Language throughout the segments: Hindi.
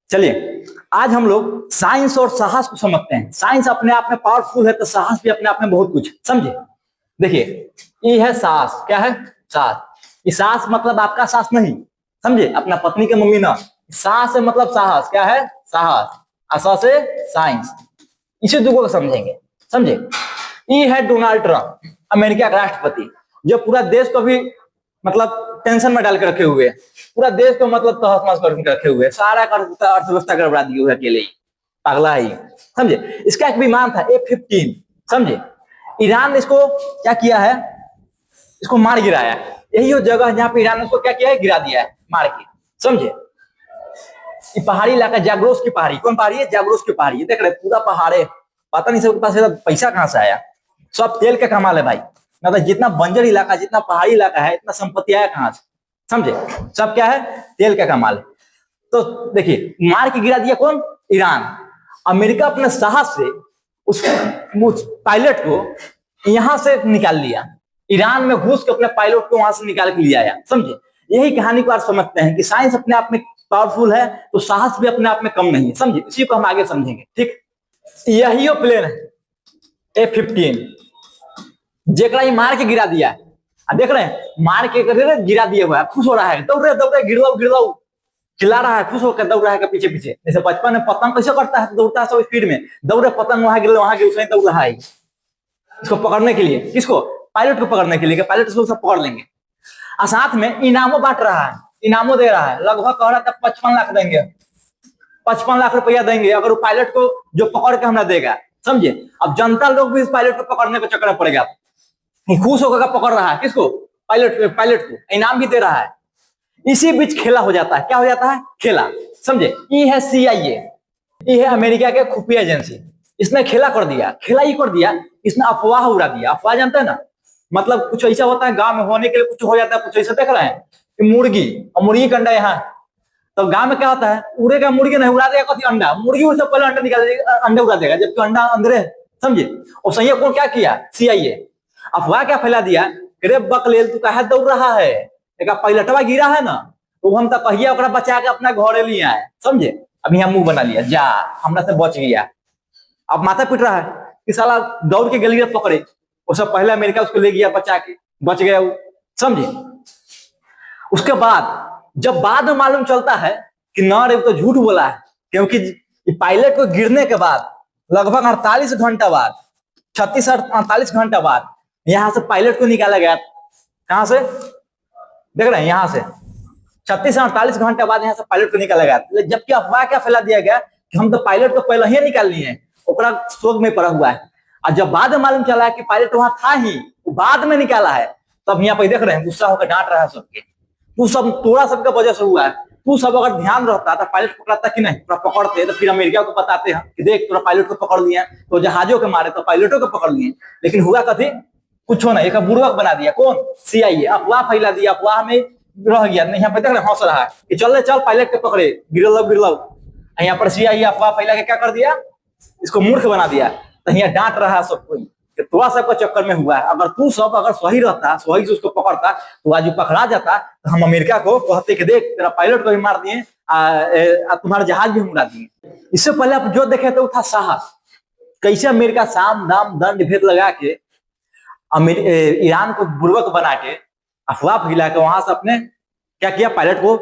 चलिए आज हम लोग साइंस और साहस को समझते हैं। साइंस अपने आप में पावरफुल है तो साहस भी अपने आप में बहुत कुछ, समझे। देखिए ये है साहस। क्या है? साहस। ये साहस मतलब आपका साहस नहीं, समझे, अपना पत्नी के मम्मी ना। साहस से मतलब साहस। क्या है? साहस। असा से साइंस। इसे दो को समझेंगे, समझे। ये है डोनाल्ड ट्रंप, अमेरिका का राष्ट्रपति, जो पूरा देश को भी मतलब टेंशन में डाल के रखे हुए हैं। पूरा देश को मतलब तहस महस करके रखे हुए हैं। सारा अर्थव्यवस्था गड़बड़ा दिए हुए अकेले ही, पागला ही, समझे। इसका एक विमान था F-15, समझे। ईरान ने इसको क्या किया है? इसको मार गिराया। यही वो जगह जहां पे ईरान ने उसको क्या किया है? गिरा दिया है मार के, समझे। ये पहाड़ी इलाका जाग्रोस की पहाड़ी। कौन पहाड़ी है? जाग्रोस की पहाड़ी। देख रहे पूरा पहाड़ है। पता नहीं सबके पास पैसा कहां से आया। सब तेल का कमाल है भाई। मतलब जितना बंजर इलाका, जितना पहाड़ी इलाका है, इतना संपत्ति आया कहां से, समझे। सब क्या है? तेल का कमाल है। तो देखिए मार के गिरा दिया कौन? ईरान। अमेरिका अपने साहस से उस पायलट को यहां से निकाल लिया। ईरान में घुस के अपने पायलट को वहां से निकाल के लिया आया, समझे। यही कहानी को आज समझते हैं कि साइंस अपने आप में पावरफुल है तो साहस भी अपने आप में कम नहीं है, समझे। इसी को हम आगे समझेंगे, ठीक। यही वो प्लेन है F-15, जेकरा ही मार के गिरा दिया है। देख रहे हैं मार के गिरा दिया हुआ है। खुश हो रहा है, दौड़ रहे दौड़ रहे, गिरलाओ गिरलाओ चिल्ला रहा है, खुश होकर दौड़ रहा है पीछे पीछे। जैसे बचपन में पतंग कैसे करता है, दौड़ता है सब स्पीड में, दौड़े पतंग वहां गिर वहां गिर, उसने दौड़ रहा है इसको पकड़ने के लिए। किसको? पायलट को पकड़ने के लिए। पायलट उसको सब पकड़ लेंगे। और साथ में इनामों बांट रहा है, इनामों दे रहा है। लगभग कह रहा था 55 लाख देंगे, 55 लाख रुपया देंगे अगर वो पायलट को जो पकड़ के हमें देगा, समझे। अब जनता लोग भी इस पायलट को पकड़ने को चक्कर में पड़ गया। खुश होकर पकड़ रहा है किसको? पायलट को इनाम भी दे रहा है। इसी बीच खेला हो जाता है। क्या हो जाता है? खेला, समझे। ये है CIA, ये है अमेरिका के खुफिया एजेंसी। इसने खेला कर दिया, खेला ही कर दिया। इसने अफवाह उड़ा दिया। अफवाह जानते हैं ना, मतलब कुछ ऐसा होता है गांव में होने के लिए, कुछ हो जाता है, कुछ ऐसा देख रहे हैं कि मुर्गी और मुर्गी का अंडा यहाँ, तो गांव में क्या होता है? उड़ेगा मुर्गी नहीं, उड़ा देगा कथी अंडा। मुर्गी उससे पहले अंडा निकाल देगा, अंडा उड़ा देगा, जबकि अंडा अंदर है, समझे। और सही को क्या किया? CIA अफवाह क्या फैला दिया? रे बकलेल तू काहे दौड़ रहा है, एक पायलटवा गिरा है ना, तो हम तो कहिए ओकरा बचा के अपना घरे लिए आए, समझे। अब यहाँ मुंह बना लिया, जा हमरा से बच गया। अब माथा पीट रहा है कि साला दौड़ के गलिए पकड़े। उससे पहले अमेरिका उसको ले गया बचा के, बच गया वो, समझे। उसके बाद जब बाद में मालूम चलता है कि ना रे तो झूठ बोला है, क्योंकि पायलट को गिरने के बाद लगभग 48 घंटा बाद, 36 48 घंटा बाद यहां से पायलट को निकाला गया। कहां से? देख रहे हैं यहाँ से 36 से 48 घंटे बाद यहाँ से पायलट को निकाला गया। जबकि अफवाह क्या फैला दिया गया कि हम तो पायलट को पहले ही निकाल लिए हैं, ओकरा शोध में पड़ा हुआ है। और जब बाद में मालूम चला है कि पायलट वहां था ही, बाद में निकाला है, तब यहाँ पे देख रहे हैं गुस्सा होकर डांट रहा है सबके। तू सब तोड़ा सबका वजह से हुआ है। तू सब अगर ध्यान रहता तो पायलट पकड़ता कि नहीं, पकड़ते तो फिर अमेरिका को बताते हैं कि देख तोरा पायलट को पकड़ लिया, तो जहाजों के मारे तो पायलटों को पकड़ लिए। लेकिन हुआ कथी? कुछ नहीं, एक बुड़वक बना दिया। कौन? CIA अफवाह फैला दिया, अफवाह में रह गया। यहाँ पे देख रहे हंस रहा है कि चल पायलट के पकड़े, गिरलाओ। यहाँ पर CIA अफवाह फैला के क्या कर दिया? इसको मूर्ख बना दिया। तो यहाँ डांट रहा है सब कोई कि तोरा सबका चक्कर में हुआ है। अगर तू सब अगर सही रहता, सही से उसको पकड़ता, तो आज पकड़ा जाता, तो हम अमेरिका को कहते कि देख तेरा पायलट को भी मार दिए, तुम्हारा जहाज भी हम उड़ा दिए। इससे पहले आप जो देखे तो था साहस। कैसे अमेरिका साम दाम दंड भेद लगा के ईरान को बुर्बक बना के अफवाह फैला के वहां से अपने क्या किया? पायलट को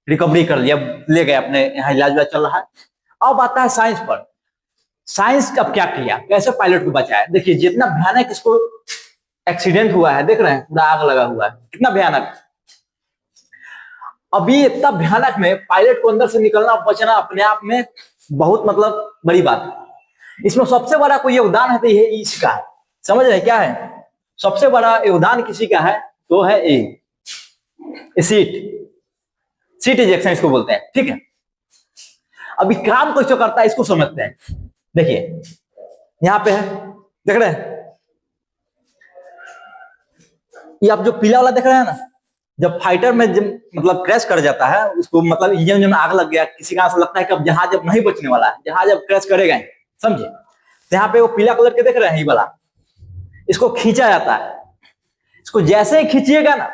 रिकवरी कर लिया, ले गए अपने यहाँ, इलाज चल रहा है। अब आता है साइंस पर। साइंस अब क्या किया, कैसे पायलट को बचाया? देखिए जितना भयानक इसको एक्सीडेंट हुआ है, देख रहे हैं पूरा आग लगा हुआ है, कितना भयानक। अभी इतना भयानक में पायलट को अंदर से निकलना बचना अपने आप में बहुत मतलब बड़ी बात है। इसमें सबसे बड़ा कोई योगदान है तो ये इसका है, समझ रहे क्या है? सबसे बड़ा योगदान किसी का है तो है सीट इजेक्शन इसको बोलते हैं, ठीक है। अभी काम कैसे करता है इसको समझते हैं। देखिए यहां पे है, देख रहे हैं ये आप जो पीला वाला देख रहे हैं ना, जब फाइटर में मतलब क्रैश कर जाता है, उसको मतलब इंजन में आग लग गया, किसी का लगता है कि अब जहाज अब नहीं बचने वाला है, जहाज अब क्रैश करेगा, समझे। तो यहाँ पे वो पीला कलर के देख रहे हैं ये वाला, इसको खींचा जाता है। इसको जैसे ही खींचिएगा ना,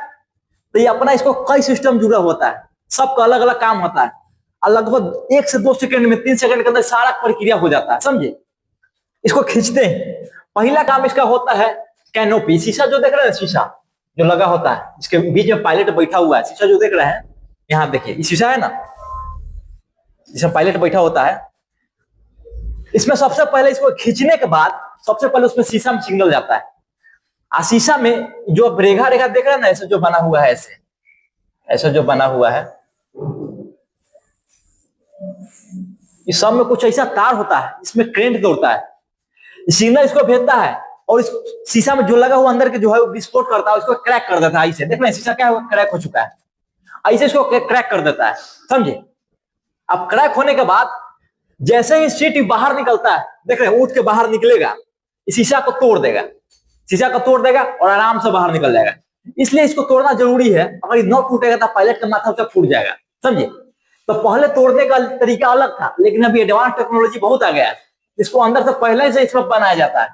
तो ये अपना इसको कई सिस्टम जुड़ा होता है, सबका अलग अलग काम होता है। और लगभग 1 से 2 सेकंड में 3 सेकंड के अंदर सारा प्रक्रिया हो जाता है, समझे। इसको खींचते हैं। पहला काम इसका होता है कैनोपी, शीशा जो देख रहे हैं, शीशा जो लगा होता है, इसके बीच में पायलट बैठा हुआ है, शीशा जो देख रहे हैं यहाँ देखिए, ये शीशा है ना, जिसमें पायलट बैठा होता है। इसमें सबसे पहले इसको खींचने के बाद सबसे पहले उसमें शीशा में सिग्नल जाता है। शीशा में जो रेखा रेखा देख रहे हैं ना, ऐसे जो बना हुआ है, ऐसे ऐसा जो बना हुआ है, इस सब में कुछ ऐसा तार होता है, इसमें करंट दौड़ता है, सिग्नल इसको भेजता है और इस शीशा में जो लगा हुआ अंदर के जो है वो विस्फोट करता है, उसको क्रैक कर देता है। ऐसे देख रहे हैं शीशा क्या क्रैक हो चुका है, ऐसे इसको क्रैक कर देता है, समझे। अब क्रैक होने के बाद जैसे ही सीट बाहर निकलता है, देख रहे हैं उठ के बाहर निकलेगा, इस शीशा को तोड़ देगा, शीशा को तोड़ देगा और आराम से बाहर निकल जाएगा। इसलिए इसको तोड़ना जरूरी है, अगर ये न टूटेगा तो पायलट का माथा उसका फूट जाएगा, समझे। तो पहले तोड़ने का तरीका अलग था, लेकिन अभी एडवांस टेक्नोलॉजी बहुत आ गया है। इसको अंदर से पहले से इसमें बनाया जाता है,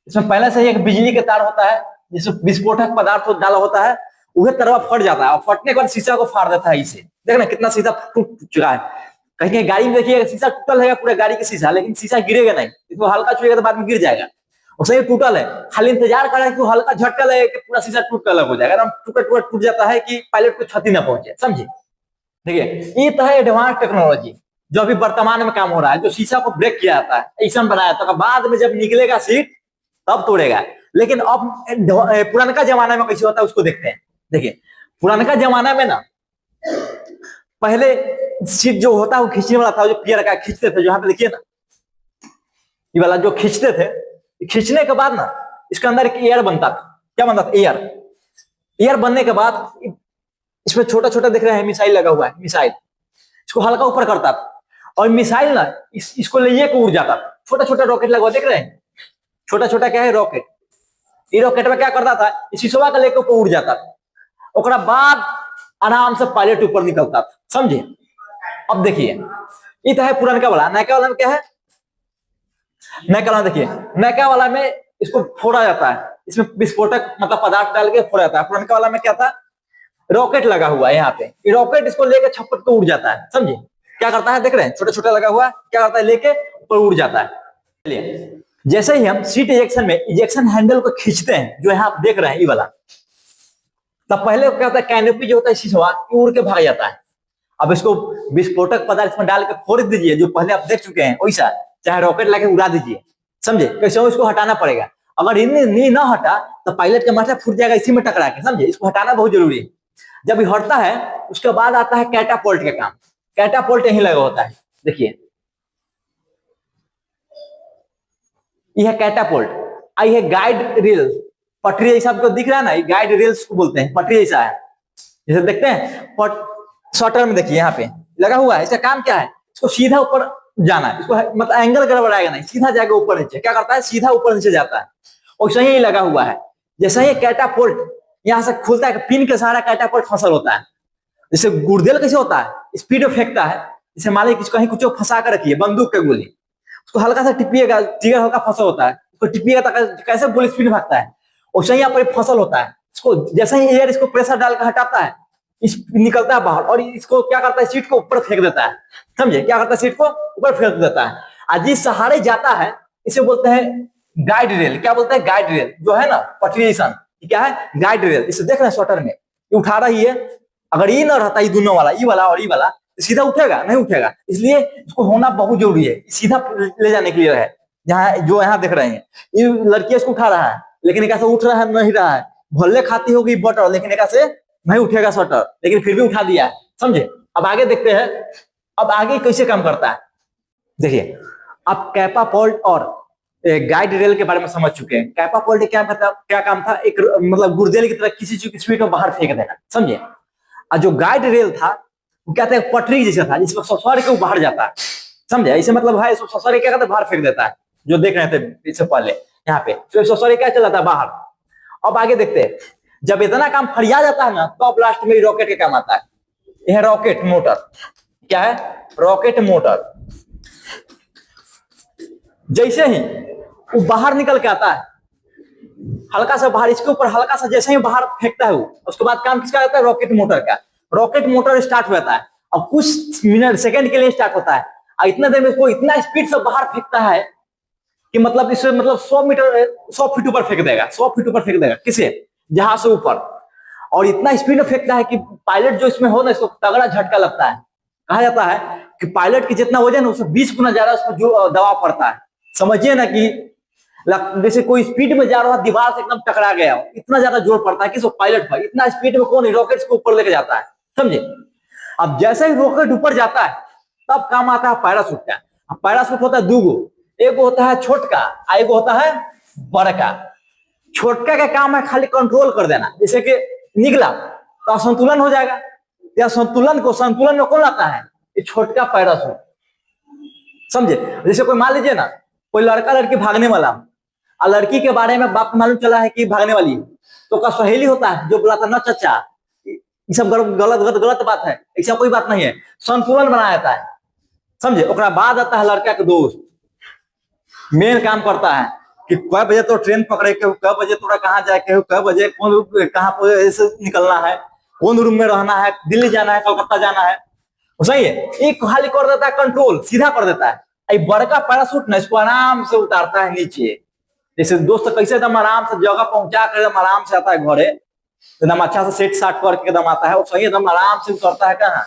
इसमें पहले से ही एक बिजली के तार होता है जिसमें विस्फोटक पदार्थ डाला होता है, वह तरफ फट जाता है और फटने के बाद शीशा को फाड़ देता है। इसे देखना कितना शीशा टूट चुका है। कहीं गाड़ी में देखिएगा शीशा टूटल है पूरा गाड़ी का शीशा, लेकिन शीशा गिरेगा नहीं, इसको हल्का छुएगा तो बाद में गिर जाएगा। और सही टूटल है, खाली इंतजार कर रहा है कि हल्का झटका लगे कि पूरा शीशा टूट कर अलग हो जाएगा, टूट जाता है कि पायलट को क्षति न पहुंचे, समझे। ठीक है, ये तो है एडवांस टेक्नोलॉजी जो अभी वर्तमान में काम हो रहा है, जो शीशा को ब्रेक किया जाता है, ऐसा बनाया था, बाद में जब निकलेगा सीट तब तोड़ेगा। लेकिन अब पुराना जमाना में कैसे होता है उसको देखते हैं। देखिए पुराना जमाना में ना, पहले सीट जो होता है वो खींचने वाला था, जो पियर का खींचते थे, जो यहाँ पे देखिए ना, ये वाला जो खींचते थे, खींचने के बाद ना इसके अंदर एक एयर बनता था। क्या बनता था? एयर बनने के बाद इसमें छोटा छोटा दिख रहा है मिसाइल लगा हुआ है, मिसाइल इसको हल्का ऊपर करता था और मिसाइल ना इसको ले के उड़ जाता था। छोटा छोटा रॉकेट लगा हुआ देख रहे हैं, छोटा छोटा क्या है रॉकेट। ये रॉकेट में क्या करता था, इस शीशवा का लेकर ऊपर उड़ जाता था, और बाद आराम से पायलट ऊपर निकलता था, समझे। अब देखिए ये तो है पुराना वाला। नया वाला में क्या है? नया वाला देखिए, नया वाला में इसको फोड़ा जाता है, इसमें विस्फोटक मतलब पदार्थ डाल के फोड़ा जाता है। पुराना वाला में क्या था, रॉकेट लगा हुआ है यहाँ पे, ये रॉकेट इसको लेके छप्पर को उड़ जाता है, समझे। क्या करता है देख रहे हैं, छोटा छोटा लगा हुआ है, क्या करता है लेके ऊपर उड़ जाता है। चलिए जैसे ही हम सीट इजेक्शन में इजेक्शन हैंडल को खींचते हैं, जो यहाँ आप देख रहे हैं ये वाला, तब पहले क्या होता है, कैनोपी जो होता है शीशा उड़ के भाग जाता है। अब इसको विस्फोटक पदार्थ इसमें डाल के फोड़ दीजिए, जो पहले आप देख चुके हैं वैसा, चाहे रॉकेट लाके उड़ा दीजिए, समझे। कैसे इसको हटाना पड़ेगा, अगर इन्हें ना हटा तो पायलट का माथा फूट जाएगा इसी में टकरा के, समझे। इसको हटाना बहुत जरूरी है। जब ये हटता है उसके बाद आता है कैटापोल्ट का काम। कैटापोल्ट यहीं लगा होता है, देखिए यह कैटापोल्ट। आई है गाइड रेल, पटरी जैसा आपको दिख रहा है ना, ये गाइड रेल्स को बोलते हैं, पटरी जैसा है, जैसे देखते हैं शॉर्टर में देखिए यहाँ पे लगा हुआ है। इसका काम क्या है, इसको सीधा ऊपर जाना है, इसको मतलब एंगल गड़बड़ाएगा नहीं, सीधा जाएगा ऊपर नीचे। क्या करता है, सीधा ऊपर नीचे जाता है, और सही ही लगा हुआ है। जैसे ही कैटापोल्ट यहाँ से खुलता है, पिन के सहारा कैटापोल्ट फसल होता है। जैसे गुर्देल कैसे होता है, स्पीड में फेंकता है, जैसे मान लीजिए कहीं कुछ फंसा कर रखिए बंदूक के गोली, उसको हल्का सा टिपिएगा, ट्रिगर हल्का फसल होता है, उसको टिपिएगा तो कैसे गोली स्पीड भागता है, और सही यहाँ पर फसल होता है। इसको जैसे ही एयर इसको प्रेशर डालकर हटाता है, इस निकलता है बाहर, और इसको क्या करता है, सीट को ऊपर फेंक देता है, समझे। क्या करता है, सीट को ऊपर फेंक देता है, और जिस सहारे जाता है इसे बोलते हैं गाइड रेल। क्या बोलते हैं, गाइड रेल, जो है ना पटरी जैसा, क्या है गाइड रेल। इसे देख रहे हैं शॉर्टर में, ये उठा रही है। अगर ये ना रहता, ये दोनों वाला, ये वाला और ये वाला, सीधा उठेगा नहीं, उठेगा। इसलिए इसको होना बहुत जरूरी है, सीधा ले जाने के लिए है। जहाँ जो यहाँ देख रहे हैं, ये लड़की इसको उठा रहा है, लेकिन एक से उठ रहा है नहीं रहा है, भले खाती होगी बटर, लेकिन एक से नहीं उठेगा शॉर्टर, लेकिन फिर भी उठा दिया है, समझे। अब आगे देखते हैं, अब आगे कैसे काम करता है। देखिए अब कैटापोल्ट और गाइड रेल के बारे में समझ चुके हैं। कैटापोल्ट क्या काम था, एक मतलब गुर्देल की तरह किसी चीज की स्पीड को बाहर फेंक देना, समझे। और जो गाइड रेल था वो क्या था, पटरी जैसा था, जिसमें ससुर के बाहर जाता है, समझे। इसे मतलब है ससुर क्या करता है, बाहर फेंक देता है, जो देख रहे थे इससे पहले यहाँ पे। तो ससुर क्या चला था बाहर। अब आगे देखते हैं, जब इतना काम फरिया जाता है ना, तो अब लास्ट में रॉकेट का काम आता है। यह रॉकेट मोटर, क्या है, रॉकेट मोटर। जैसे ही वो बाहर निकल के आता है, हल्का सा बाहर, इसके ऊपर हल्का सा जैसे ही बाहर फेंकता है वो, उसके बाद काम किसका आता है, रॉकेट मोटर का। रॉकेट मोटर स्टार्ट हो जाता है। अब कुछ मिनट सेकंड के लिए स्टार्ट होता है और इतना देर में इसको इतना स्पीड से बाहर फेंकता है कि मतलब इसे मतलब 100 फीट ऊपर फेंक देगा, 100 फीट ऊपर फेंक देगा किसे, जहाज से ऊपर। और इतना स्पीड में फेंकता है कि पायलट जो इसमें हो ना, इसको तगड़ा झटका लगता है। कहा जाता है कि पायलट की जितना वजन है उससे 20 गुना ज्यादा उसको जो दबाव पड़ता है। समझिए ना कि जैसे कोई स्पीड में जा रहा है, दीवार से एकदम टकरा गया हो, इतना ज्यादा जोर पड़ता है किस पायलट पर। इतना स्पीड में कौन रॉकेट को ऊपर लेके जाता है, समझे। अब जैसे ही रॉकेट ऊपर जाता है तब काम आता है पैराशूट का। अब पैराशूट होता है 2 गो, एक होता है छोटका, एक होता है बड़का। छोटका का काम है खाली कंट्रोल कर देना, जैसे कि निकला तो असंतुलन हो जाएगा, या संतुलन में कौन लाता है, ये छोटका पैराशूट, समझे। जैसे कोई मान लीजिए ना, कोई लड़का लड़की भागने वाला और लड़की के बारे में बाप को मालूम चला है कि भागने वाली है, तो का सहेली होता है जो बुलाता ना चाचा, ये सब गलत बात है, ऐसा कोई बात नहीं है, संतुलन बनाया जाता है, समझे। ओकरा बाद आता है लड़का के दोस्त, मेन काम करता है कि कै बजे तो ट्रेन पकड़े के, कै बजे तोरा कहाँ जाए के, कै बजे कौन कहाँ पर निकलना है, कौन रूम में रहना है, दिल्ली जाना है, कलकत्ता जाना है, सही है। एक खाली कर देता है, कंट्रोल सीधा कर देता है। बड़का पैराशूट ना इसको आराम से उतारता है नीचे, जैसे दोस्त कैसे एकदम आराम से जगह पहुंचा कर एकदम आराम से आता है घरे, एकदम अच्छा से सेट साट करके एकदम आता है, वो सही एकदम आराम से उतरता है, कहाँ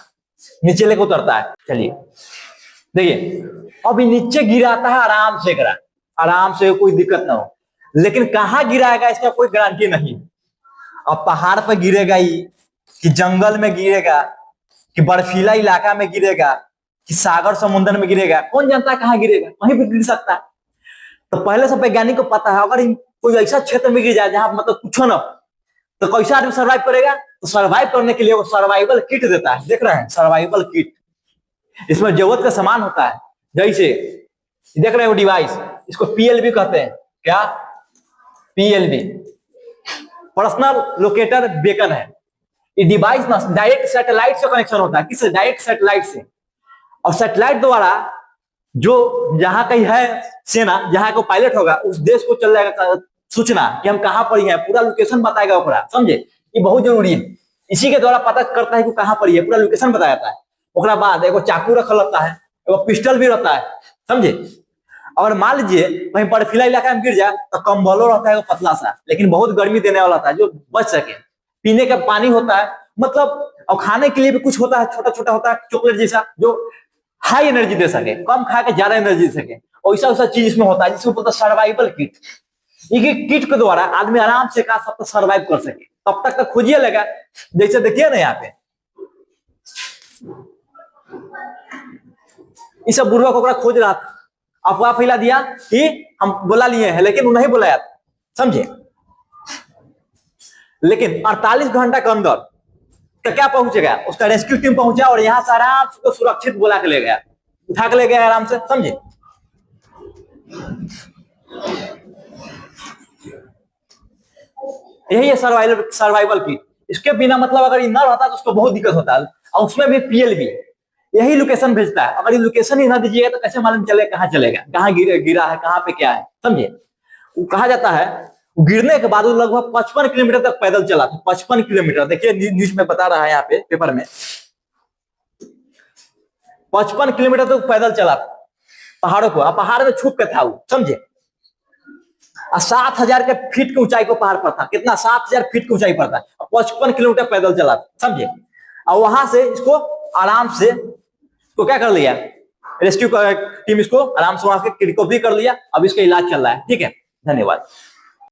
नीचे लेके उतरता है। चलिए देखिए, अभी नीचे गिराता है आराम से, करा आराम से, कोई दिक्कत ना हो, लेकिन कहाँ गिराएगा इसका कोई गारंटी नहीं। अब पहाड़ पर गिरेगा ही, कि जंगल में गिरेगा, कि बर्फीला इलाका में गिरेगा, कि सागर समुद्र में गिरेगा, कौन जानता है कहाँ गिरेगा, कहीं भी गिर सकता है। तो पहले से वैज्ञानिक को पता है अगर कोई ऐसा क्षेत्र में गिर जाए जहां मतलब कुछ ना, तो कैसा आदमी सर्वाइव करेगा। तो सर्वाइव करने के लिए वो सर्वाइवल किट देता है, देख रहे हैं सर्वाइवल किट, इसमें जरूरत का सामान होता है। जैसे देख रहे हैं वो डिवाइस, इसको पीएलबी कहते हैं, क्या पीएलबी, पर्सनल लोकेटर बेकन है। ये डिवाइस ना डायरेक्ट सैटेलाइट से कनेक्शन होता है, किससे, डायरेक्ट सैटेलाइट से। और सैटेलाइट द्वारा जो जहां कहीं है सेना, जहां को पायलट होगा उस देश को चल जाएगा सूचना कि हम कहां पर ही हैं, पूरा लोकेशन बताएगा ओकरा, समझे। ये बहुत जरूरी है, इसी के द्वारा पता करता है कि कहां पर ही है, पूरा लोकेशन बताया जाता है। ओकरा बाद एगो चाकू रखल रहता है, एगो पिस्टल भी रहता है, समझे। और मान लीजिए कहीं बर्फीला इलाका में गिर जाए तो कंबलो रहता है वो पतला सा, लेकिन बहुत गर्मी देने वाला था, जो बच सके। पीने का पानी होता है, मतलब और खाने के लिए भी कुछ होता है, छोटा छोटा होता है चॉकलेट जैसा, जो हाई एनर्जी दे सके, कम खा के ज्यादा एनर्जी दे सके, वैसा वैसा चीज इसमें होता है, जिसको बोलते हैं सर्वाइवल किट। ये किट के द्वारा आदमी आराम से का सब तक सर्वाइव कर सके, तब तक खोजिए लगा। जैसे देखिए ना यहाँ पे, ये सब बुढ़वा को खोज रहा था, अफवाह फैला दिया कि हम बोला लिए हैं, लेकिन वो नहीं बुलाया, समझे। लेकिन 48 घंटा के अंदर तो क्या पहुंचेगा, उसका रेस्क्यू टीम पहुंचा और यहाँ से आराम से सुरक्षित बुला के ले गया, उठा के ले गया आराम से, समझे। यही है सर्वाइवल किट। इसके बिना मतलब अगर ये ना रहता तो उसको बहुत दिक्कत होता है। और उसमें भी पीएलबी यही लोकेशन भेजता है, अगर ये लोकेशन ही ना दीजिएगा तो कैसे मालूम चलेगा कहाँ चलेगा, कहाँ गिरा है, कहाँ पे क्या है, समझे। वो कहा जाता है गिरने के बाद वो लगभग 55 किलोमीटर तक पैदल चला था, 55 किलोमीटर। देखिए न्यूज में बता रहा है यहाँ पे पेपर में, 55 किलोमीटर तक पैदल चला था पहाड़ों को, पहाड़ में छुप के था वो, समझे। 7000 के फीट की ऊंचाई को पहाड़ पर था, कितना 7000 फीट की ऊंचाई पर था, 55 किलोमीटर पैदल चला था, समझे। और वहां से इसको आराम से तो क्या कर लिया, रेस्क्यू टीम इसको आराम से वहां से रिकवरी कर लिया, अब इसका इलाज चल रहा है, ठीक है। धन्यवाद।